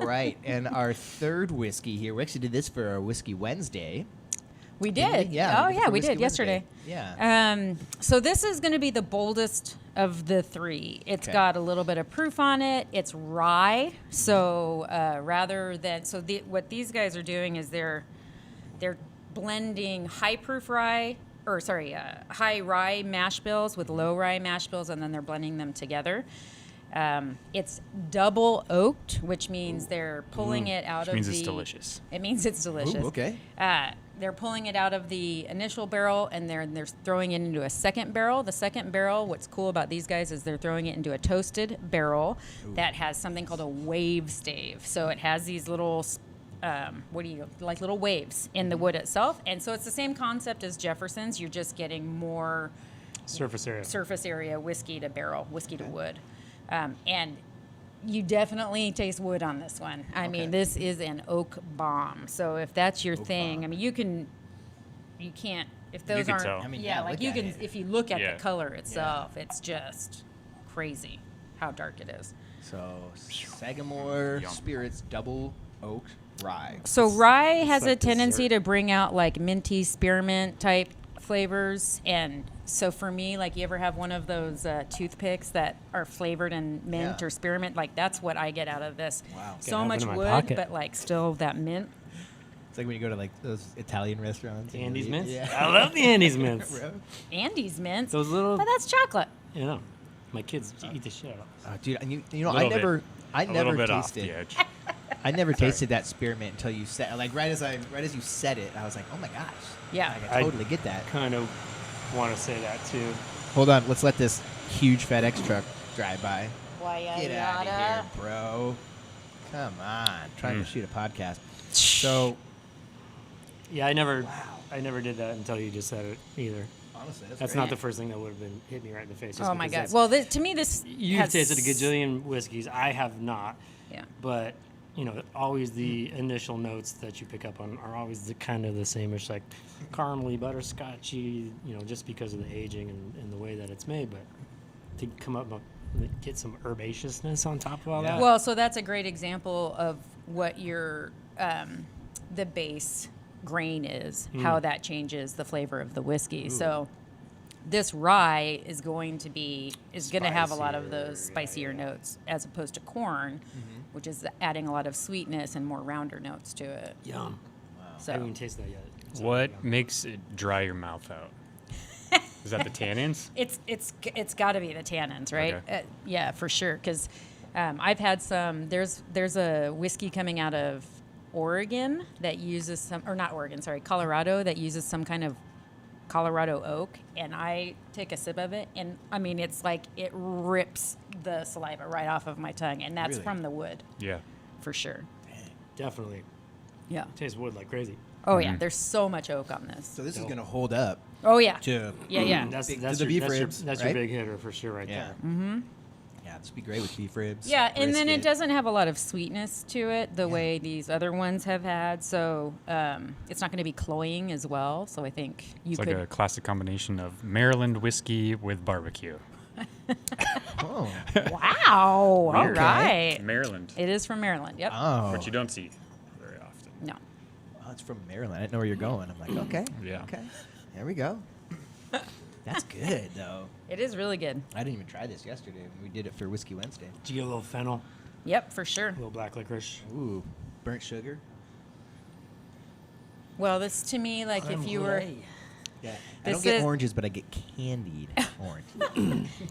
right. And our third whiskey here, we actually did this for our Whiskey Wednesday. We did. Yeah. We did yesterday. Yeah. So this is going to be the boldest of the three. It's got a little bit of proof on it. It's rye. So what these guys are doing is they're blending high rye mash bills with low rye mash bills, and then they're blending them together. It's double oaked, which means they're pulling it out of the... Which means it's delicious. It means it's delicious. Ooh, okay. They're pulling it out of the initial barrel, and they're throwing it into a second barrel. The second barrel, what's cool about these guys is they're throwing it into a toasted barrel that has something called a wave stave. So it has these little... little waves in the wood itself. And so it's the same concept as Jefferson's. You're just getting more surface area whiskey to barrel, whiskey to wood. And you definitely taste wood on this one. I mean, this is an oak bomb. So if that's your thing, I mean, you can't, if those aren't, tell. I mean, if you look at the color itself, it's just crazy how dark it is. So Sagamore Spirit's double oak rye. So rye has a tendency to bring out like minty spearmint type flavors, and so for me, like, you ever have one of those toothpicks that are flavored in mint or spearmint? Like, that's what I get out of this. Wow. So much wood, but like still that mint. It's like when you go to like those Italian restaurants. Andes mints. Yeah. I love the Andes mints. Andes mints. Those little. But that's chocolate. You know, my kids eat the shit out. Dude, you know, I never tasted. I never tasted that spearmint until you said, like, right as you said it, I was like, oh my gosh. Yeah. Like, I totally get that. Kind of want to say that too. Hold on, let's let this huge FedEx truck drive by. Get out of here, bro. Come on. Trying to shoot a podcast. So. Yeah, I never did that until you just said it either. Honestly, that's not the first thing that would have been hit me right in the face. Oh my god! Well, to me, this you've tasted a gajillion whiskeys. I have not. Yeah. But you know, always the initial notes that you pick up on are always the kind of the same. It's like caramely, butterscotchy. You know, just because of the aging and the way that it's made. But to come up and get some herbaceousness on top of all that. Well, so that's a great example of what your the base grain is, how that changes the flavor of the whiskey. Ooh. So this rye is going to have a lot of those spicier notes as opposed to corn, which is adding a lot of sweetness and more rounder notes to it. Yum. Wow. So I haven't even tasted that yet. What makes it dry your mouth out? Is that the tannins? It's got to be the tannins, right? Okay. Yeah, for sure. Because I've had some. There's a whiskey coming out of Oregon that uses Colorado that uses some kind of Colorado oak, and I take a sip of it, and I mean, it's like it rips the saliva right off of my tongue, and that's from the wood. Yeah, for sure. Definitely. Yeah, tastes wood like crazy. Oh yeah, there's so much oak on this. So this is gonna hold up. Oh yeah. Yeah. That's the beef ribs. That's your big hitter for sure, right there. Mm-hmm. Yeah, this would be great with beef ribs. Yeah, and then it doesn't have a lot of sweetness to it the way these other ones have had. So it's not going to be cloying as well. So I think it's like a classic combination of Maryland whiskey with barbecue. Oh. Wow. All right. Maryland. It is from Maryland. Yep. Oh. Which you don't see very often. No. Well, it's from Maryland. I didn't know where you're going. I'm like, okay. Yeah. Okay. There we go. That's good, though. It is really good. I didn't even try this yesterday. We did it for Whiskey Wednesday. Did you get a little fennel? Yep, for sure. A little black licorice. Ooh, burnt sugar. Well, this to me, like if you were... Yeah, I don't get oranges, but I get candied orange.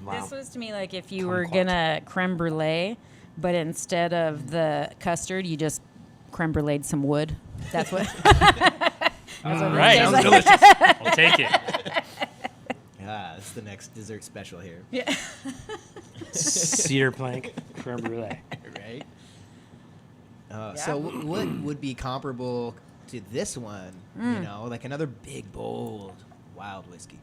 Wow. This was to me like if you were going to creme brulee, but instead of the custard, you just creme bruleed some wood. That's what... Right. Sounds delicious. I'll take it. This is the next dessert special here. Yeah. Cedar plank creme brulee. Right. So what would be comparable to this one? You know, like another big, bold, wild whiskey.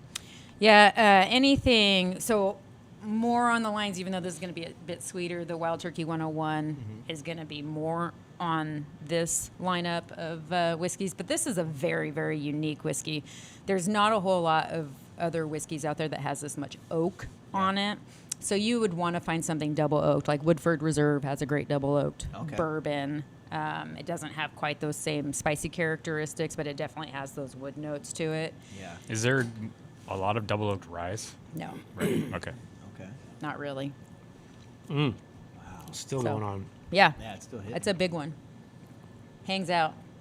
Yeah. Anything. So more on the lines, even though this is going to be a bit sweeter, the Wild Turkey 101 is going to be more on this lineup of whiskeys. But this is a very, very unique whiskey. There's not a whole lot of other whiskeys out there that has this much oak on it. So you would want to find something double oaked, like Woodford Reserve has a great double oaked bourbon. It doesn't have quite those same spicy characteristics, but it definitely has those wood notes to it. Yeah. Is there a lot of double oaked ryes? No, Right. Okay. Okay. not really. Still So- going on. Yeah, Yeah, it's still hitting. it's a big one. Hangs out.